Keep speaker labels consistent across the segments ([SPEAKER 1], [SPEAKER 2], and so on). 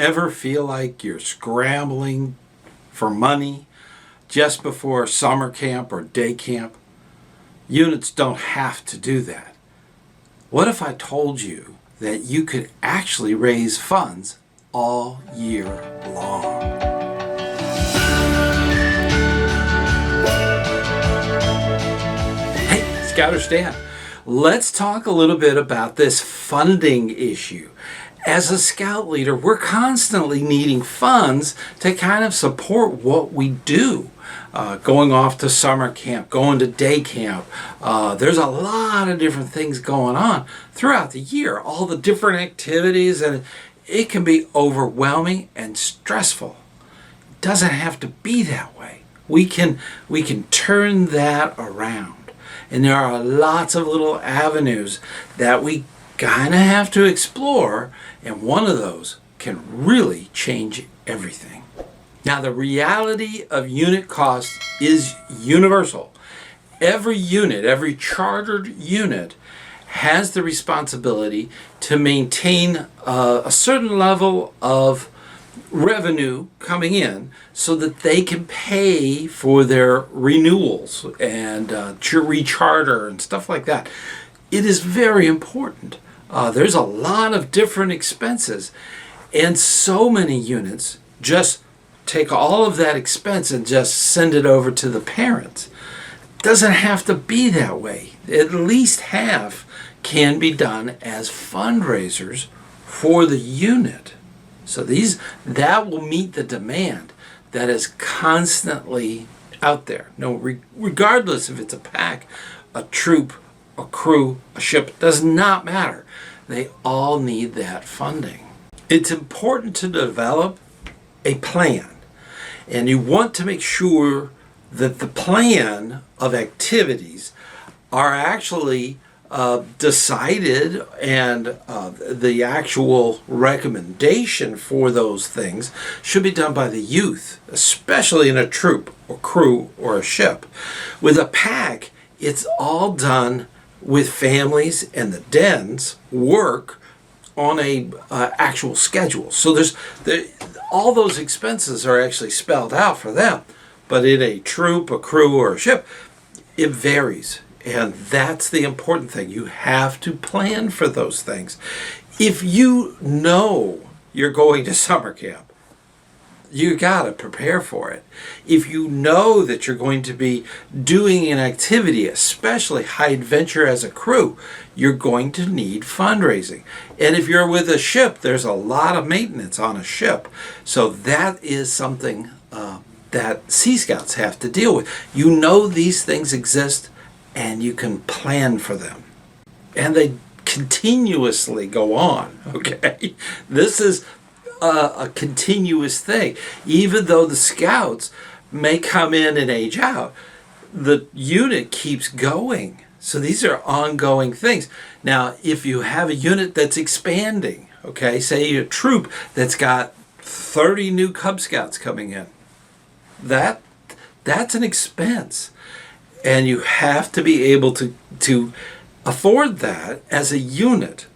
[SPEAKER 1] Ever feel like you're scrambling for money just before summer camp or day camp? Units don't have to do that. What if I told you that you could actually raise funds all year long? Hey, ScouterStan, let's talk a little bit about this funding issue. As a scout leader, we're constantly needing funds to kind of support what we do. Going off to summer camp, going to day camp. There's a lot of different things going on throughout the year, all the different activities, and it can be overwhelming and stressful. It doesn't have to be that way. We can turn that around. And there are lots of little avenues that we kind of have to explore, and one of those can really change everything. Now, the reality of unit cost is universal. Every unit, every chartered unit, has the responsibility to maintain a certain level of revenue coming in so that they can pay for their renewals and recharter and stuff like that. It is very important. There's a lot of different expenses, and so many units just take all of that expense and just send it over to the parents. It doesn't have to be that way. At least half can be done as fundraisers for the unit. So that will meet the demand that is constantly out there. Regardless if it's a pack, a troop, a crew, a ship, does not matter. They all need that funding. It's important to develop a plan, and you want to make sure that the plan of activities are actually decided, and the actual recommendation for those things should be done by the youth, especially in a troop or crew or a ship. With a pack, it's all done with families, and the dens work on a actual schedule. So all those expenses are actually spelled out for them. But in a troop, a crew, or a ship, it varies. And that's the important thing. You have to plan for those things. If you know you're going to summer camp, you got to prepare for it. If you know that you're going to be doing an activity, especially high adventure as a crew, you're going to need fundraising. And if you're with a ship, there's a lot of maintenance on a ship. So that is something that Sea Scouts have to deal with. You know these things exist, and you can plan for them. And they continuously go on, okay? This is a continuous thing. Even though the scouts may come in and age out, the unit keeps going. So these are ongoing things. Now, if you have a unit that's expanding, okay, say a troop that's got 30 new Cub Scouts coming in, that's an expense. And you have to be able to afford that as a unit.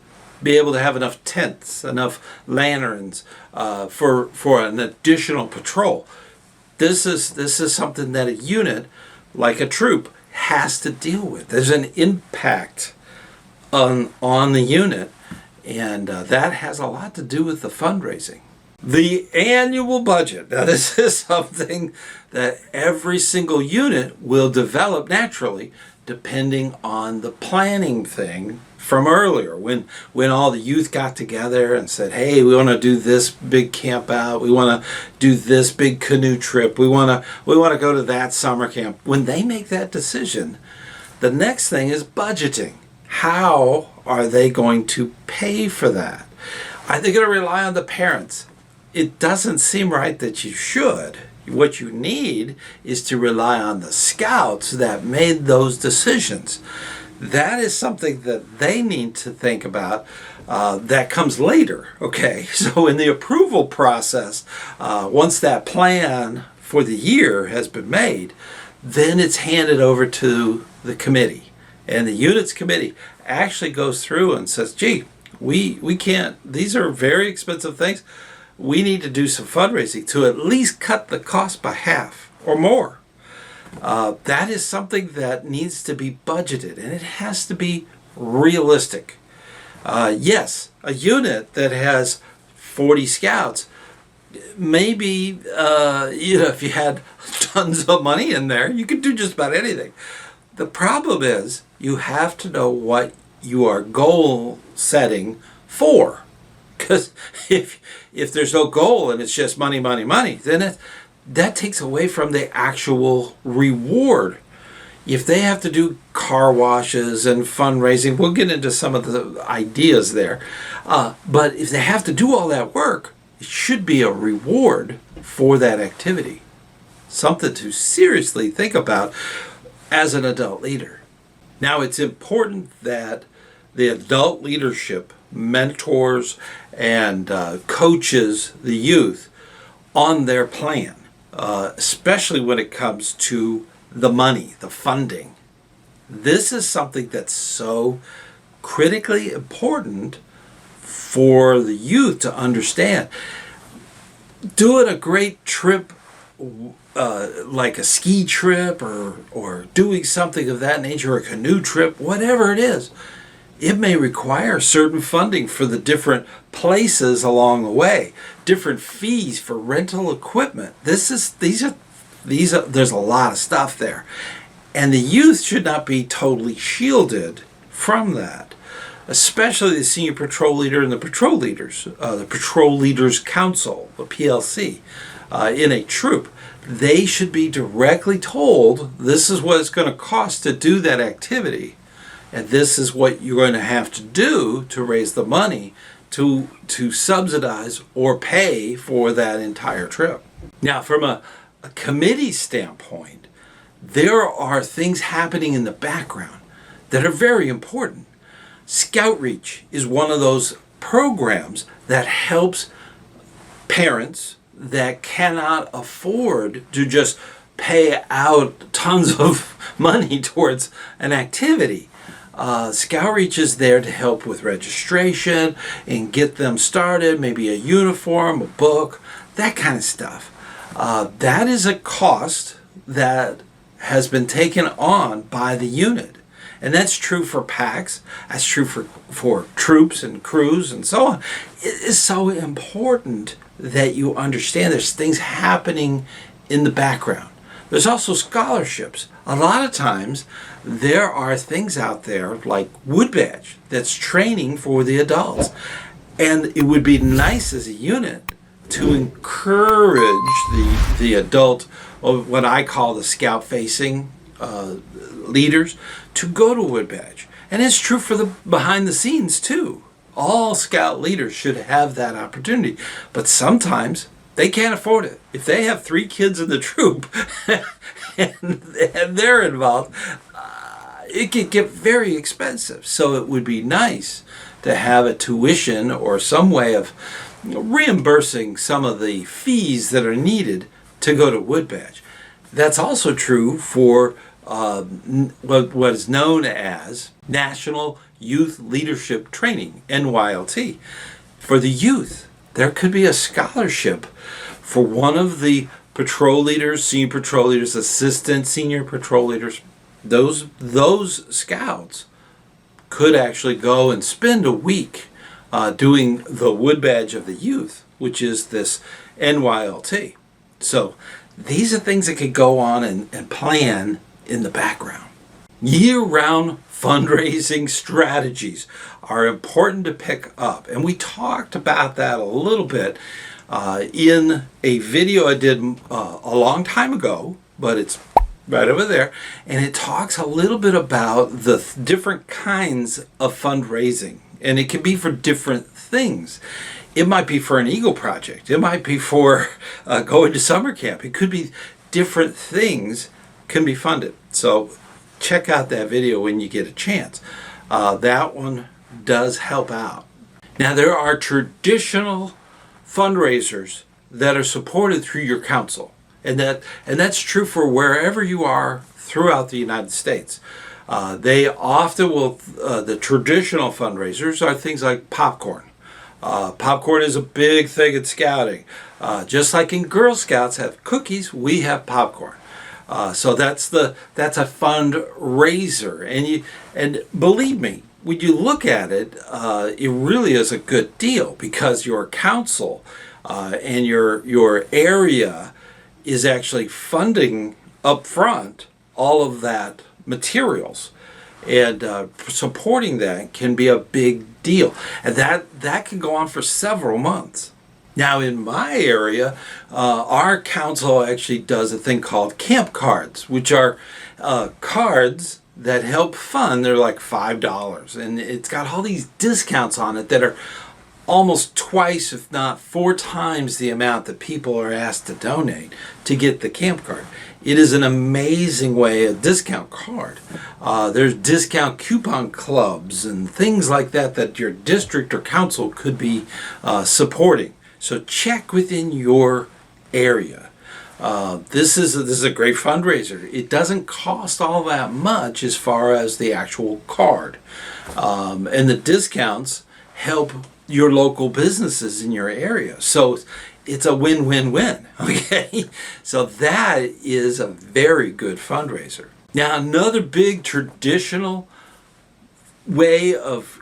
[SPEAKER 1] Be able to have enough tents, enough lanterns for an additional patrol. This is something that a unit, like a troop, has to deal with. There's an impact on the unit, and that has a lot to do with the fundraising. The annual budget. Now, this is something that every single unit will develop naturally, depending on the planning thing from earlier, when all the youth got together and said, hey, we want to do this big camp out, we want to do this big canoe trip, we want to go to that summer camp. When they make that decision, the next thing is budgeting. How are they going to pay for that? Are they going to rely on the parents? It doesn't seem right that you should. What you need is to rely on the scouts that made those decisions. That is something that they need to think about. That comes later, okay? So in the approval process, once that plan for the year has been made, then it's handed over to the committee. And the units committee actually goes through and says, gee, we can't, these are very expensive things. we need to do some fundraising to at least cut the cost by half or more. That is something that needs to be budgeted, and it has to be realistic. Yes, a unit that has 40 scouts, maybe if you had tons of money in there, you could do just about anything. The problem is you have to know what you are goal setting for. Because if there's no goal and it's just money, money, money, then that takes away from the actual reward. If they have to do car washes and fundraising, we'll get into some of the ideas there. But if they have to do all that work, it should be a reward for that activity. Something to seriously think about as an adult leader. Now, it's important that the adult leadership mentors and coaches the youth on their plan, especially when it comes to the money, the funding. This is something that's so critically important for the youth to understand. Doing a great trip, like a ski trip or doing something of that nature, a canoe trip, whatever it is, it may require certain funding for the different places along the way, different fees for rental equipment. These are there's a lot of stuff there, and the youth should not be totally shielded from that, especially the senior patrol leader and the patrol leaders, the Patrol Leaders Council, the PLC, in a troop. They should be directly told, this is what it's going to cost to do that activity, and this is what you're going to have to do to raise the money to subsidize or pay for that entire trip. Now, from a committee standpoint, there are things happening in the background that are very important. ScoutReach is one of those programs that helps parents that cannot afford to just pay out tons of money towards an activity. ScoutReach is there to help with registration and get them started, maybe a uniform, a book, that kind of stuff. That is a cost that has been taken on by the unit. And that's true for packs, that's true for troops and crews and so on. It is so important that you understand there's things happening in the background. There's also scholarships. A lot of times there are things out there like Wood Badge that's training for the adults. And it would be nice as a unit to encourage the adult, or what I call the scout-facing leaders, to go to Wood Badge. And it's true for the behind the scenes too. All scout leaders should have that opportunity. But sometimes they can't afford it. If they have 3 kids in the troop and they're involved, it can get very expensive. So it would be nice to have a tuition or some way of reimbursing some of the fees that are needed to go to Wood Badge. That's also true for what is known as National Youth Leadership Training, NYLT. For the youth, there could be a scholarship for one of the patrol leaders, senior patrol leaders, assistant senior patrol leaders. Those scouts could actually go and spend a week doing the Wood Badge of the Youth, which is this NYLT. So these are things that could go on and plan in the background. Year-round fundraising strategies are important to pick up, and we talked about that a little bit in a video I did a long time ago, but it's right over there, and it talks a little bit about the different kinds of fundraising, and it can be for different things. It might be for an Eagle project. It might be for going to summer camp. It could be different things can be funded. So check out that video when you get a chance. That one does help out. Now, there are traditional fundraisers that are supported through your council, and that's true for wherever you are throughout the United States. They often will, the traditional fundraisers are things like popcorn, Popcorn is a big thing in scouting. Just like in Girl Scouts have cookies, we have popcorn. So that's a fundraiser, and believe me, when you look at it, it really is a good deal because your council and your area is actually funding up front all of that materials, and supporting that can be a big deal, and that can go on for several months. Now in my area, our council actually does a thing called camp cards, which are cards that help fund. They're like $5, and it's got all these discounts on it that are almost twice, if not 4 times the amount that people are asked to donate to get the camp card. It is an amazing way, a discount card. There's discount coupon clubs and things like that your district or council could be supporting. So check within your area. This is a great fundraiser. It doesn't cost all that much as far as the actual card. And the discounts help your local businesses in your area. So it's a win-win-win, okay? So that is a very good fundraiser. Now, another big traditional way of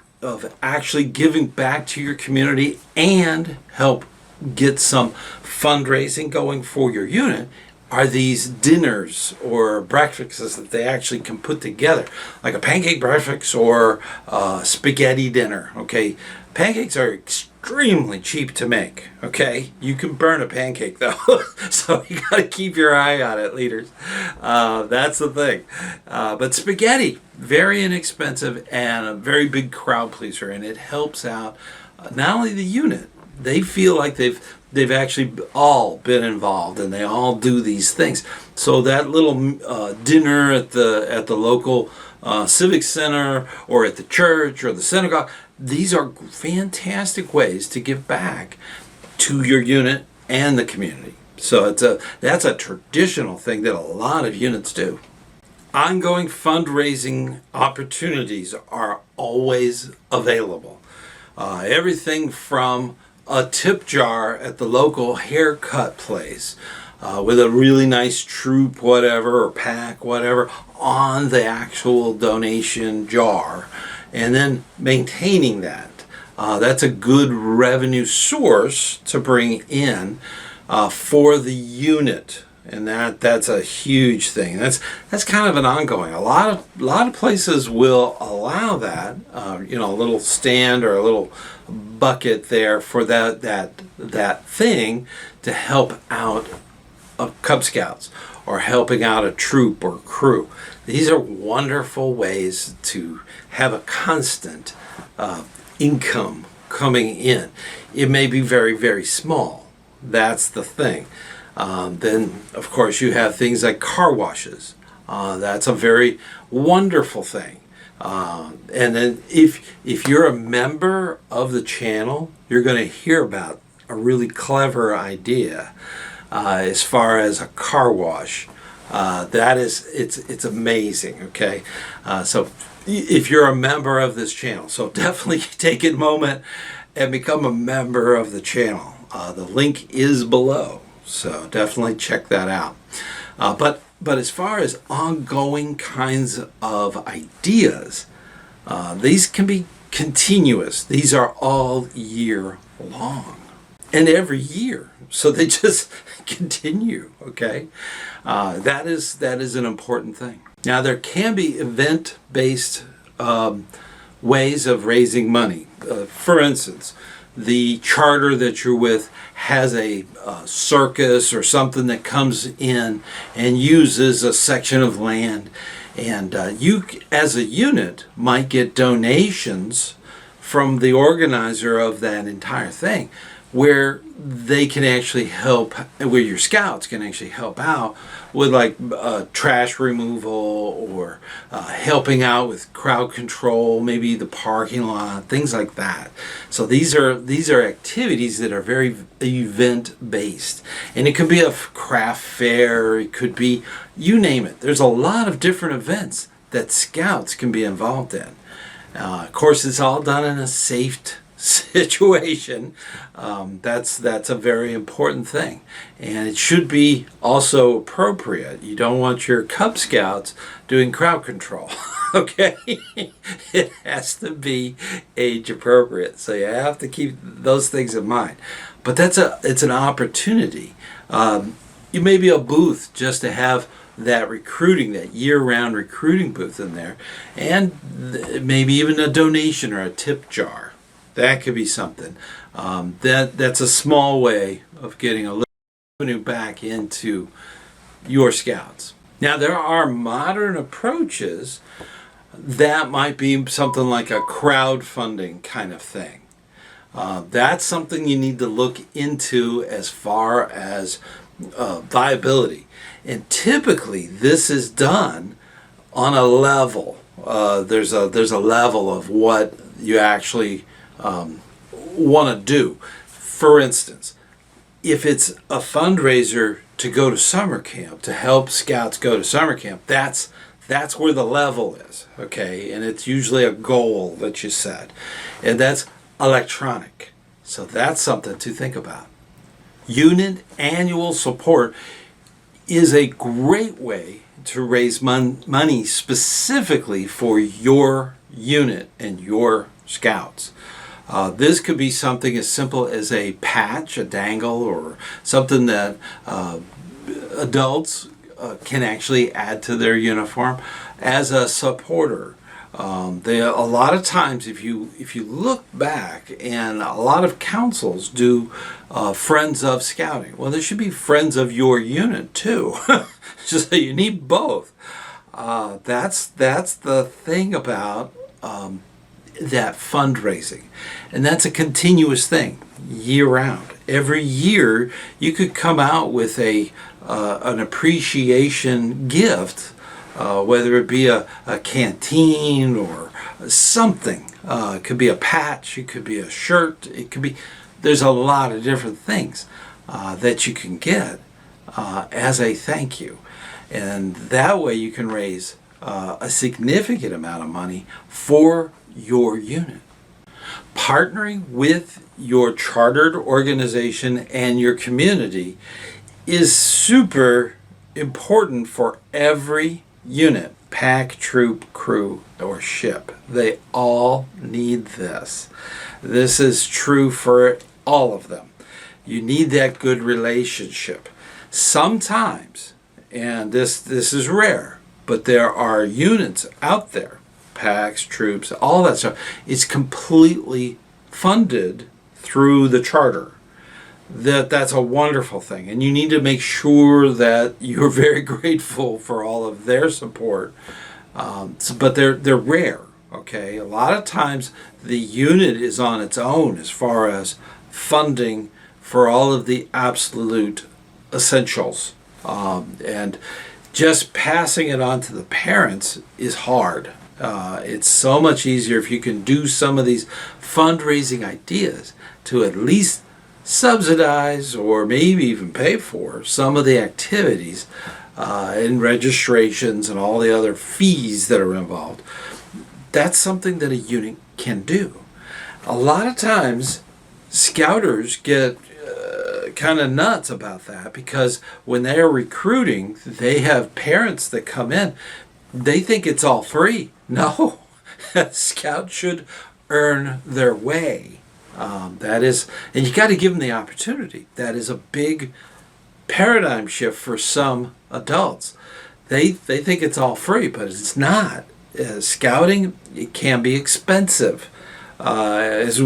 [SPEAKER 1] actually giving back to your community and help get some fundraising going for your unit are these dinners or breakfasts that they actually can put together, like a pancake breakfast or spaghetti dinner, okay? Pancakes are extremely cheap to make, okay? You can burn a pancake though, so you gotta keep your eye on it, leaders. That's the thing. But spaghetti, very inexpensive and a very big crowd pleaser, and it helps out not only the unit, they feel like they've actually all been involved and they all do these things. So that little dinner at the local civic center or at the church or the synagogue, these are fantastic ways to give back to your unit and the community. So that's a traditional thing that a lot of units do. Ongoing fundraising opportunities are always available. Everything from a tip jar at the local haircut place with a really nice troop, whatever, or pack, whatever, on the actual donation jar, and then maintaining that. That's a good revenue source to bring in for the unit, and that's a huge thing. That's kind of an ongoing. A lot of places will allow that, a little stand or a little bucket there for that thing to help out Cub Scouts or helping out a troop or crew. These are wonderful ways to have a constant income coming in. It may be very, very small. That's the thing. Then, of course, you have things like car washes. That's a very wonderful thing. And then if you're a member of the channel, you're going to hear about a really clever idea as far as a car wash. It's amazing, okay? So if you're a member of this channel, so definitely take a moment and become a member of the channel. The link is below, so definitely check that out. But as far as ongoing kinds of ideas, these can be continuous. These are all year long and every year. So they just continue, okay? That is an important thing. Now, there can be event-based ways of raising money. For instance, the charter that you're with has a circus or something that comes in and uses a section of land, and you as a unit might get donations from the organizer of that entire thing, where they can actually help, where your scouts can actually help out with like trash removal or helping out with crowd control, maybe the parking lot, things like that. So these are activities that are very event based, and it could be a craft fair, it could be, you name it. There's a lot of different events that scouts can be involved in. Of course, it's all done in a safe situation. That's a very important thing, and it should be also appropriate. You don't want your Cub Scouts doing crowd control. Okay, it has to be age appropriate, so you have to keep those things in mind. But it's an opportunity. You may be a booth just to have that recruiting, that year-round recruiting booth in there, and maybe even a donation or a tip jar. That could be something. That's a small way of getting a little revenue back into your Scouts. Now, there are modern approaches that might be something like a crowdfunding kind of thing. That's something you need to look into as far as viability. And typically, this is done on a level. There's a level of what you actually want to do. For instance, if it's a fundraiser to go to summer camp, to help Scouts go to summer camp, that's where the level is, okay? And it's usually a goal that you set. And that's electronic. So that's something to think about. Unit annual support is a great way to raise money specifically for your unit and your Scouts. This could be something as simple as a patch, a dangle, or something that adults can actually add to their uniform as a supporter. A lot of times, if you look back, and a lot of councils do Friends of Scouting. Well, there should be Friends of your unit too. So you need both. That's the thing about that fundraising, and that's a continuous thing, year round. Every year, you could come out with an appreciation gift. Whether it be a canteen or something. It could be a patch, it could be a shirt, there's a lot of different things that you can get as a thank you. And that way you can raise a significant amount of money for your unit. Partnering with your chartered organization and your community is super important for every unit, pack, troop, crew, or ship. They all need this. This is true for all of them. You need that good relationship. Sometimes, and this is rare, but there are units out there, packs, troops, all that stuff. It's completely funded through the charter. That's a wonderful thing, and you need to make sure that you're very grateful for all of their support. But they're rare. Okay, a lot of times the unit is on its own as far as funding for all of the absolute essentials, and just passing it on to the parents is hard. It's so much easier if you can do some of these fundraising ideas to at least subsidize or maybe even pay for some of the activities and registrations and all the other fees that are involved. That's something that a unit can do. A lot of times Scouters get kind of nuts about that, because when they're recruiting, they have parents that come in, they think it's all free. No, Scouts should earn their way. That is, and you got to give them the opportunity. That is a big paradigm shift for some adults. They think it's all free, but it's not. Scouting, it can be expensive. As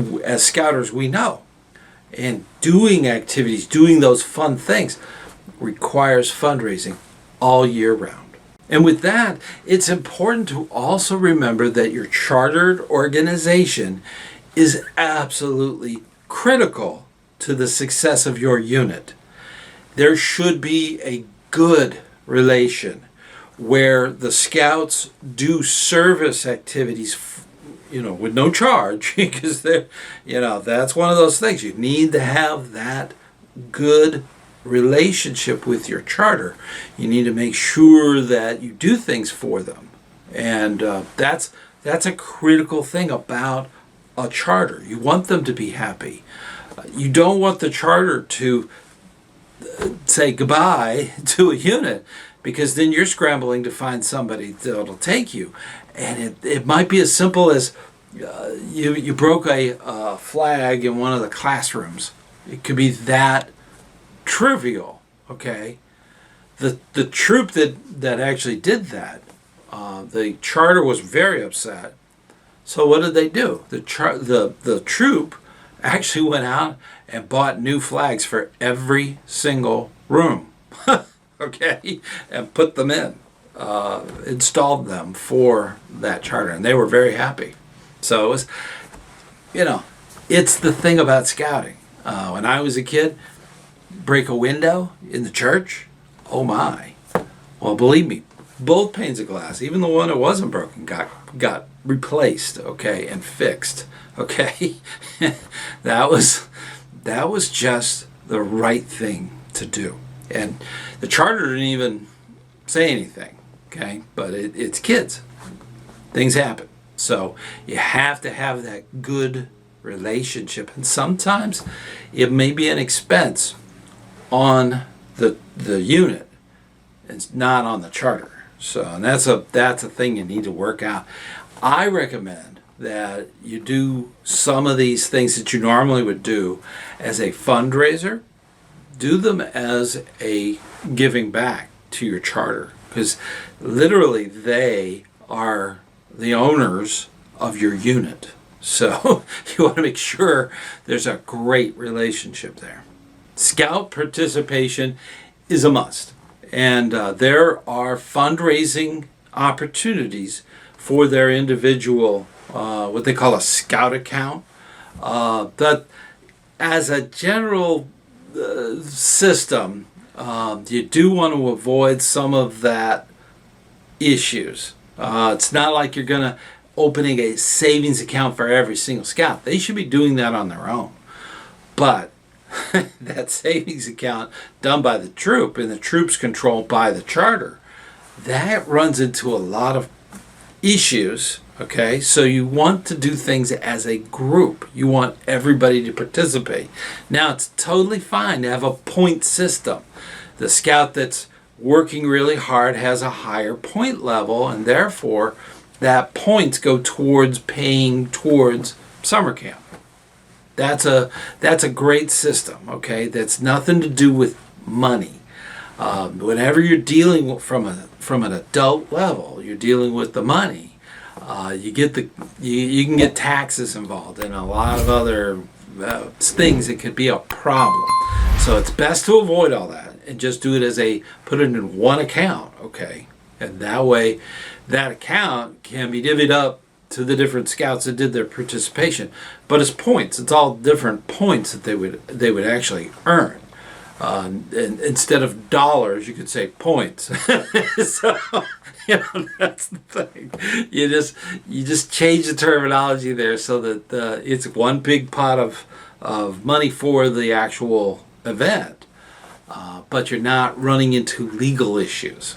[SPEAKER 1] Scouters, we know. And doing activities, doing those fun things, requires fundraising all year round. And with that, it's important to also remember that your chartered organization is absolutely critical to the success of your unit. There should be a good relation where the Scouts do service activities, with no charge, because that's one of those things. You need to have that good relationship with your charter. You need to make sure that you do things for them, and that's a critical thing about a charter. You want them to be happy. You don't want the charter to say goodbye to a unit, because then you're scrambling to find somebody that'll take you. And it might be as simple as you broke a flag in one of the classrooms. It could be that trivial, okay? The troop that actually did that, the charter was very upset. So what did they do? The troop actually went out and bought new flags for every single room, okay, and put them in, installed them for that charter, and they were very happy. So it was, it's the thing about scouting. When I was a kid, break a window in the church, oh my. Well, believe me, both panes of glass, even the one that wasn't broken, got replaced, okay, and fixed, okay. That was just the right thing to do. And the charter didn't even say anything, okay, but it's kids. Things happen. So you have to have that good relationship, and sometimes it may be an expense on the unit. It's not on the charter. So, and that's a thing you need to work out. I recommend that you do some of these things that you normally would do as a fundraiser. Do them as a giving back to your charter, because literally they are the owners of your unit. So you want to make sure there's a great relationship there. Scout participation is a must. And there are fundraising opportunities for their individual, what they call a scout account. That as a general system, you do want to avoid some of that issues. It's not like you're going to opening a savings account for every single scout. They should be doing that on their own. But that savings account done by the troop, and the troop's controlled by the charter, that runs into a lot of issues, okay? So you want to do things as a group. You want everybody to participate. Now, it's totally fine to have a point system. The scout that's working really hard has a higher point level, and therefore that points go towards paying towards summer camp. That's a great system, okay? That's nothing to do with money. Whenever you're dealing from an adult level, you're dealing with the money. You can get taxes involved and a lot of other things that could be a problem. So it's best to avoid all that and just do it put it in one account, okay? And that way, that account can be divvied up to the different scouts that did their participation. But it's points. It's all different points that they would actually earn. And instead of dollars, you could say points. So, that's the thing. You just change the terminology there so that it's one big pot of money for the actual event. But you're not running into legal issues.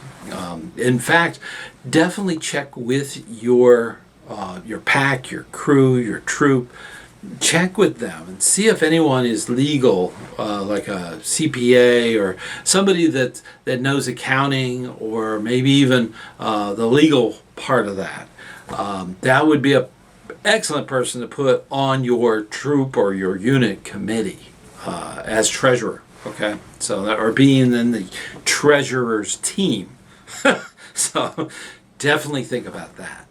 [SPEAKER 1] In fact, definitely check with your pack, your crew, your troop. Check with them and see if anyone is legal, like a CPA or somebody that knows accounting, or maybe even the legal part of that. That would be an excellent person to put on your troop or your unit committee as treasurer. Okay, so or being in the treasurer's team. So definitely think about that.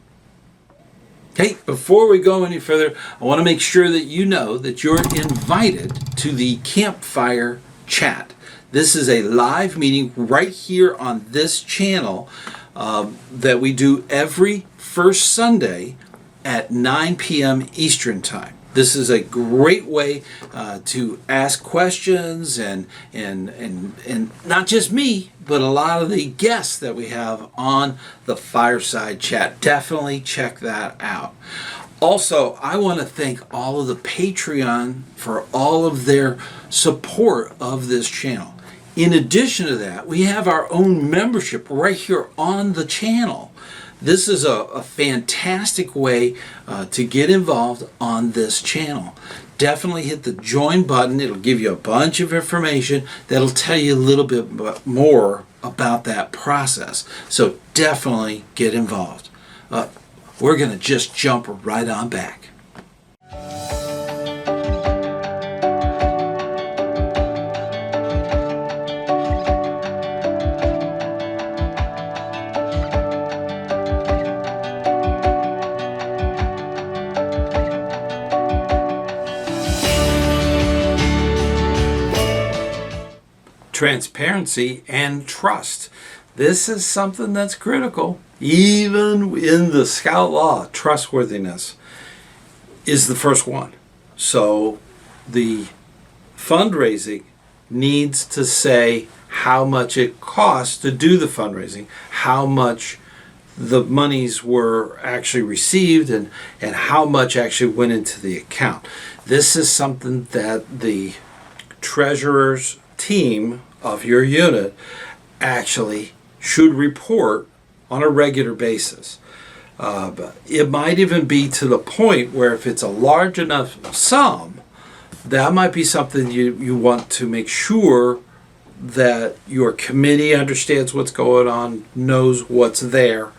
[SPEAKER 1] Hey, before we go any further, I want to make sure that you know that you're invited to the campfire chat. This is a live meeting right here on this channel that we do every first Sunday at 9 p.m. Eastern Time. This is a great way to ask questions and not just me, but a lot of the guests that we have on the fireside chat. Definitely check that out. Also, I want to thank all of the Patreon for all of their support of this channel. In addition to that, we have our own membership right here on the channel this is a fantastic way to get involved on this channel. Definitely hit the join button. It'll give you a bunch of information that'll tell you a little bit more about that process. So definitely get involved. We're going to just jump right on back. Transparency and trust. This is something that's critical. Even in the Scout law, trustworthiness is the first one. So the fundraising needs to say how much it costs to do the fundraising, how much the monies were actually received, and how much actually went into the account. This is something that the treasurer's team of your unit actually should report on a regular basis. But it might even be to the point where if it's a large enough sum, that might be something you want to make sure that your committee understands what's going on, knows what's there.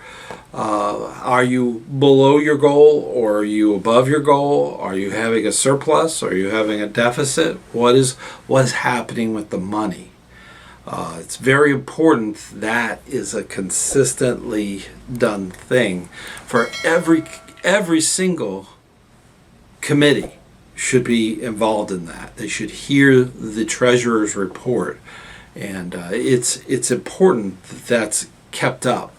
[SPEAKER 1] Are you below your goal, or are you above your goal? Are you having a surplus? Are you having a deficit? What is happening with the money? It's very important that is a consistently done thing for every single committee should be involved in that. They should hear the treasurer's report, and it's important that that's kept up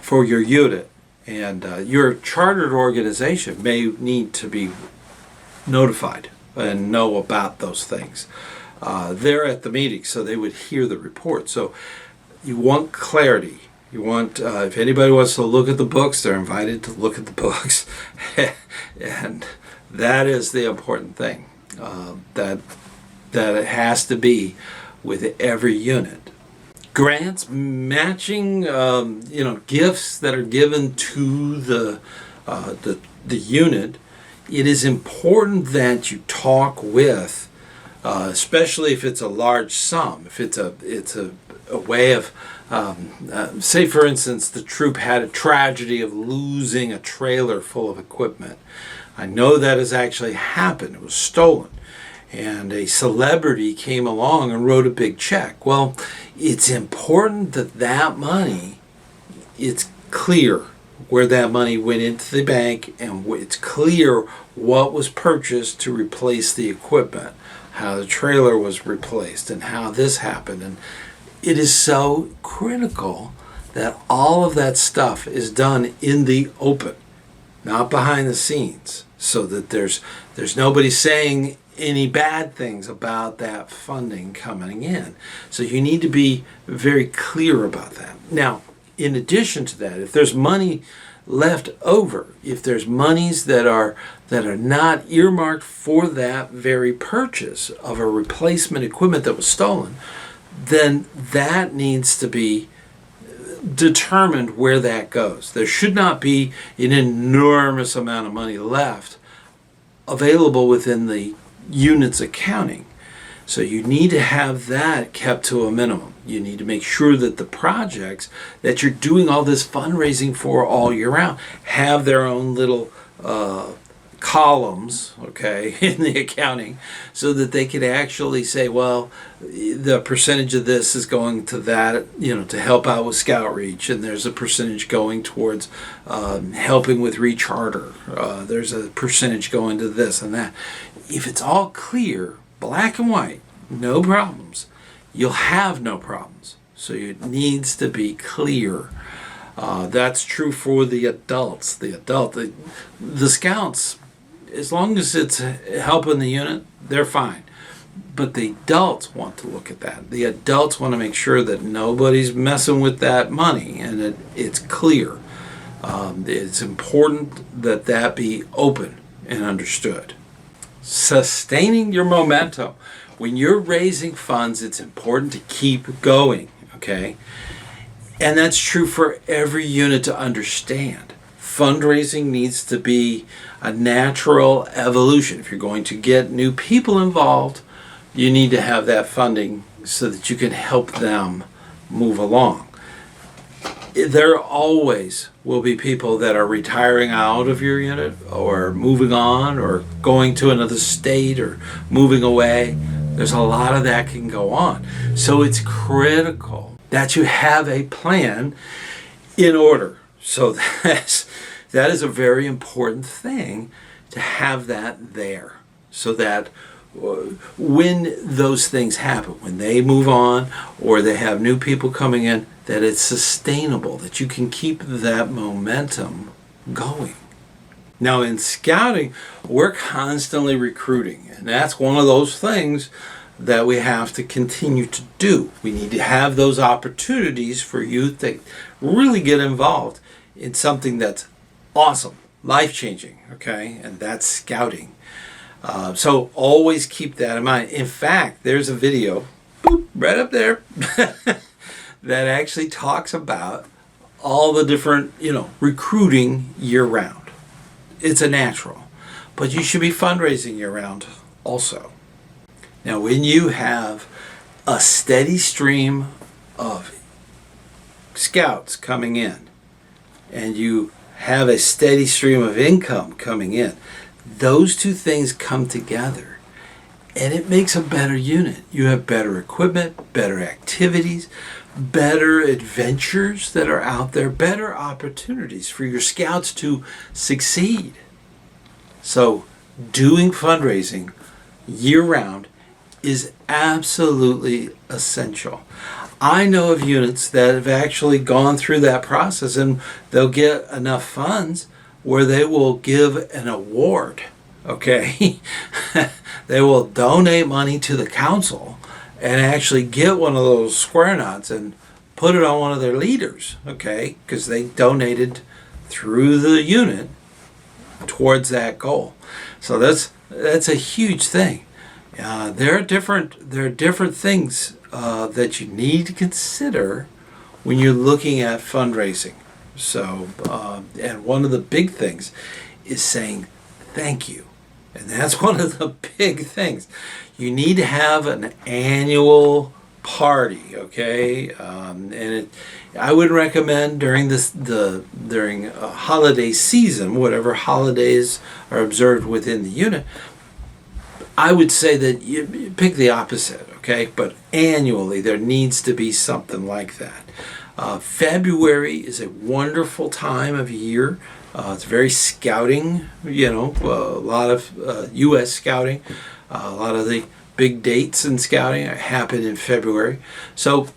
[SPEAKER 1] for your unit. And your chartered organization may need to be notified and know about those things. They're at the meeting, so they would hear the report. So you want clarity. You want, if anybody wants to look at the books, they're invited to look at the books. And that is the important thing, that it has to be with every unit. Grants, matching, gifts that are given to the unit. It is important that you talk with, especially if it's a large sum. If it's a way of, say for instance, the troop had a tragedy of losing a trailer full of equipment. I know that has actually happened. It was stolen. And a celebrity came along and wrote a big check. Well, it's important that money, it's clear where that money went into the bank, and it's clear what was purchased to replace the equipment, how the trailer was replaced, and how this happened. And it is so critical that all of that stuff is done in the open, not behind the scenes, so that there's nobody saying any bad things about that funding coming in. So you need to be very clear about that. Now, in addition to that, if there's money left over, if there's monies that are not earmarked for that very purchase of a replacement equipment that was stolen, then that needs to be determined where that goes. There should not be an enormous amount of money left available within the unit's accounting. So you need to have that kept to a minimum. You need to make sure that the projects that you're doing all this fundraising for all year round have their own little columns, okay, in the accounting, so that they can actually say, well, the percentage of this is going to that, to help out with Scout Reach, and there's a percentage going towards helping with recharter. There's a percentage going to this and that. If it's all clear, black and white, no problems, you'll have no problems. So it needs to be clear. That's true for the adults. The scouts, as long as it's helping the unit, they're fine. But the adults want to look at that. The adults want to make sure that nobody's messing with that money, and it's clear. It's important that be open and understood. Sustaining your momentum. When you're raising funds, it's important to keep going, okay? And that's true for every unit to understand. Fundraising needs to be a natural evolution. If you're going to get new people involved, you need to have that funding so that you can help them move along. There always will be people that are retiring out of your unit or moving on or going to another state or moving away. There's a lot of that can go on. So it's critical that you have a plan in order. So that is a very important thing, to have that there, so that when those things happen, when they move on or they have new people coming in, that it's sustainable, that you can keep that momentum going. Now in scouting, we're constantly recruiting, and that's one of those things that we have to continue to do. We need to have those opportunities for youth that really get involved in something that's awesome, life-changing, okay? And that's scouting. So always keep that in mind. In fact, there's a video, boop, right up there, that actually talks about all the different, recruiting year-round. It's a natural, but you should be fundraising year-round also. Now, when you have a steady stream of scouts coming in, and you have a steady stream of income coming in, those two things come together, and it makes a better unit. You have better equipment, better activities, better adventures that are out there, better opportunities for your scouts to succeed. So doing fundraising year-round is absolutely essential. I know of units that have actually gone through that process, and they'll get enough funds where they will give an award, okay? They will donate money to the council and actually get one of those square knots and put it on one of their leaders, okay? Because they donated through the unit towards that goal. So that's a huge thing. There are different things that you need to consider when you're looking at fundraising. So, and one of the big things is saying thank you. And that's one of the big things. You need to have an annual party, okay? I would recommend during during a holiday season, whatever holidays are observed within the unit, I would say that you pick the opposite, okay? But annually, there needs to be something like that. February is a wonderful time of year. It's very scouting, a lot of U.S. scouting. A lot of the big dates in scouting happen in February. So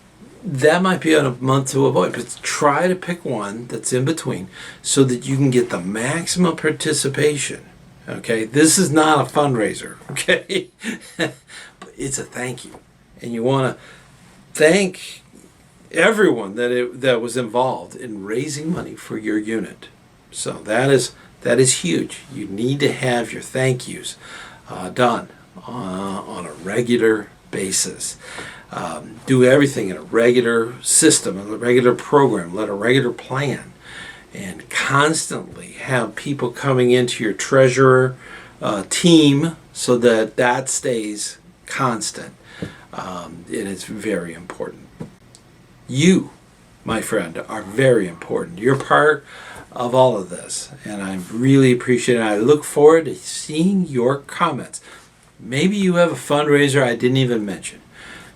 [SPEAKER 1] that might be a month to avoid, but try to pick one that's in between so that you can get the maximum participation. Okay, this is not a fundraiser, okay? It's a thank you. And you want to thank everyone that was involved in raising money for your unit. So that is huge. You need to have your thank yous done on a regular basis. Do everything in a regular system, in a regular program, let a regular plan, and constantly have people coming into your treasurer team so that stays constant. It is very important. You, my friend, are very important. You're part of all of this, and I really appreciate it. I look forward to seeing your comments. Maybe you have a fundraiser I didn't even mention.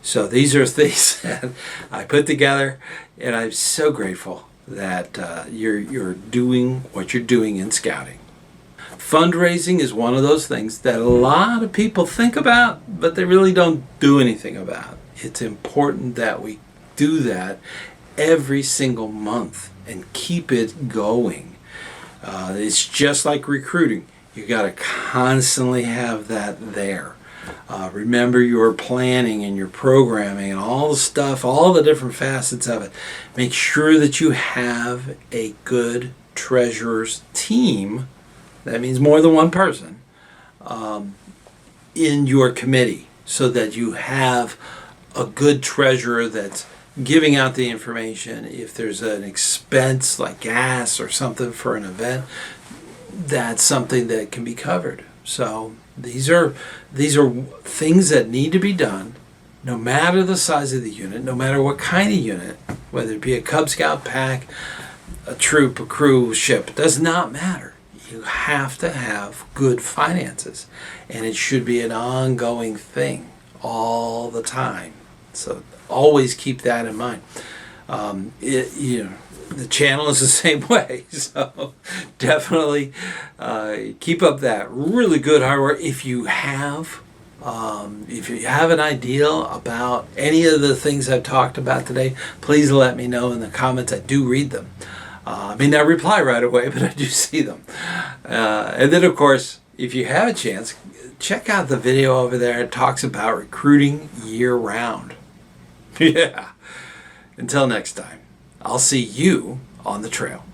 [SPEAKER 1] So these are things that I put together, and I'm so grateful that you're doing what you're doing in scouting. Fundraising is one of those things that a lot of people think about, but they really don't do anything about. It's important that we do that every single month and keep it going. It's just like recruiting. You got to constantly have that there. Remember your planning and your programming and all the stuff, all the different facets of it. Make sure that you have a good treasurer's team, that means more than one person, in your committee, so that you have a good treasurer that's giving out the information. If there's an expense like gas or something for an event, that's something that can be covered. So these are things that need to be done, no matter the size of the unit, no matter what kind of unit, whether it be a Cub Scout pack, a troop, a crew, ship, it does not matter. You have to have good finances, and it should be an ongoing thing all the time. So always keep that in mind. The channel is the same way, so definitely keep up that really good hard work. If you have an idea about any of the things I've talked about today, please let me know in the comments. I do read them. I may not reply right away, but I do see them. And then, of course, if you have a chance, check out the video over there. It talks about recruiting year-round. Yeah. Until next time, I'll see you on the trail.